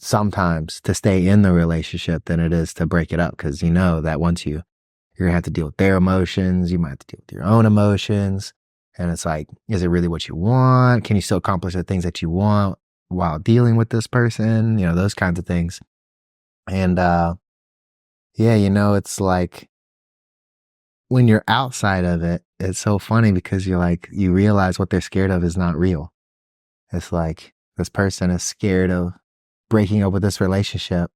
sometimes to stay in the relationship than it is to break it up. Cause you know that once you're going to have to deal with their emotions, you might have to deal with your own emotions. And it's like, is it really what you want? Can you still accomplish the things that you want while dealing with this person? You know, those kinds of things. And, yeah, you know, it's like when you're outside of it, it's so funny because you're like, you realize what they're scared of is not real. It's like this person is scared of breaking up with this relationship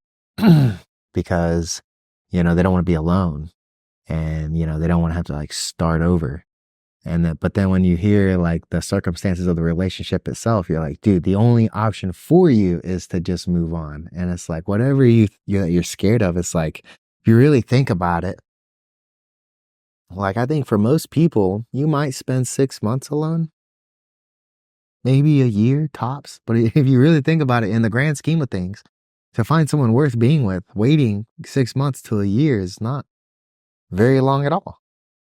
because, you know, they don't want to be alone and, you know, they don't want to have to like start over. But then when you hear like the circumstances of the relationship itself, you're like, dude, the only option for you is to just move on. And it's like, whatever you're scared of, it's like, if you really think about it, like, I think for most people, you might spend 6 months alone, maybe a year tops. But if you really think about it in the grand scheme of things, to find someone worth being with, waiting 6 months to a year is not very long at all.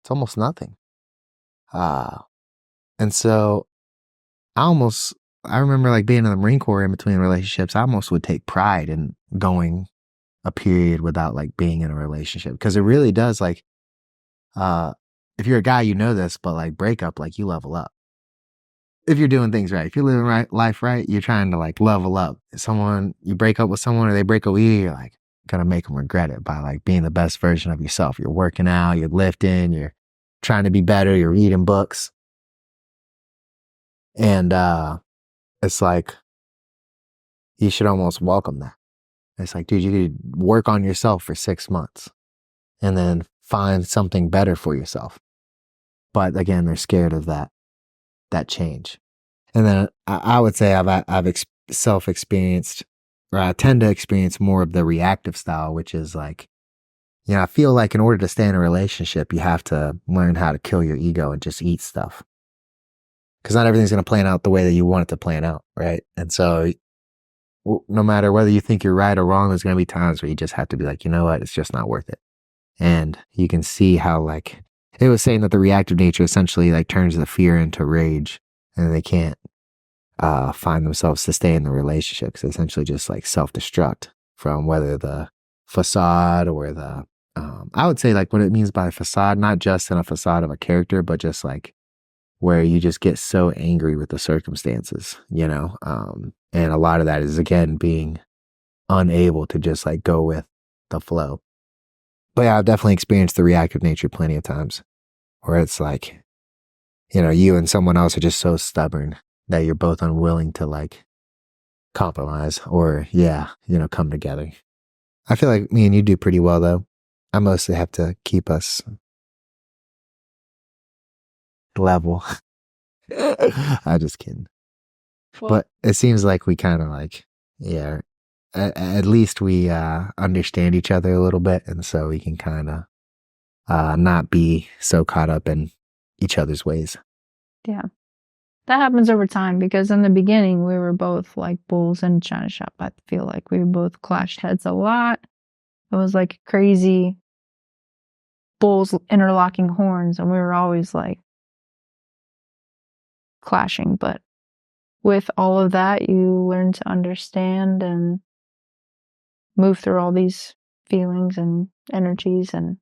It's almost nothing. And so I remember like being in the Marine Corps in between relationships, I almost would take pride in going a period without like being in a relationship. Because it really does like, if you're a guy, you know this, but like breakup, like you level up. If you're doing things right, if you're living life right, you're trying to like level up. If you break up with someone or they break up with you, you're like gonna make them regret it by like being the best version of yourself. You're working out, you're lifting, you're trying to be better, you're reading books. And it's like, you should almost welcome that. It's like, dude, you could work on yourself for 6 months and then find something better for yourself. But again, they're scared of that change. And then I would say I've self-experienced, or I tend to experience more of the reactive style, which is like, you know, I feel like in order to stay in a relationship, you have to learn how to kill your ego and just eat stuff. Because not everything's going to plan out the way that you want it to plan out, right? And so no matter whether you think you're right or wrong, there's going to be times where you just have to be like, you know what, it's just not worth it. And you can see how like, it was saying that the reactive nature essentially like turns the fear into rage, and they can't find themselves to stay in the relationship because essentially just like self-destruct from whether the facade or I would say like what it means by facade, not just in a facade of a character, but just like where you just get so angry with the circumstances, you know? And a lot of that is again being unable to just like go with the flow. But yeah, I've definitely experienced the reactive nature plenty of times where it's like, you know, you and someone else are just so stubborn that you're both unwilling to like compromise or, yeah, you know, come together. I feel like me and you do pretty well though. I mostly have to keep us level. I'm just kidding. Well, But it seems like we kind of like, yeah, at least we understand each other a little bit. And so we can kind of not be so caught up in each other's ways. yeah. That happens over time because in the beginning we were both like bulls in a china shop. I feel like we both clashed heads a lot. It was like crazy bulls interlocking horns, and we were always like clashing. But with all of that, you learn to understand and move through all these feelings and energies. And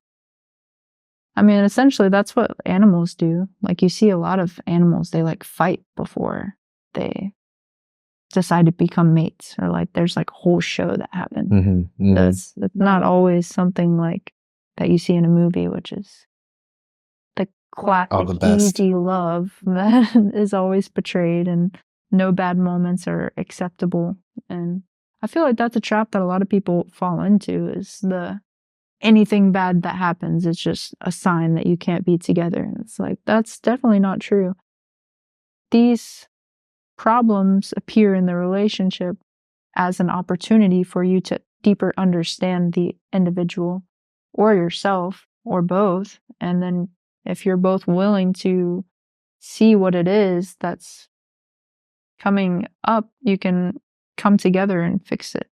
I mean, essentially, that's what animals do. Like, you see a lot of animals, they like fight before they decide to become mates, or like there's like a whole show that happens. Mm-hmm, mm-hmm. That's not always something like that you see in a movie, which is the classic easy love that is always portrayed, and no bad moments are acceptable. And I feel like that's a trap that a lot of people fall into, is anything bad that happens is just a sign that you can't be together. And it's like, that's definitely not true. These problems appear in the relationship as an opportunity for you to deeper understand the individual or yourself or both. And then if you're both willing to see what it is that's coming up, you can come together and fix it.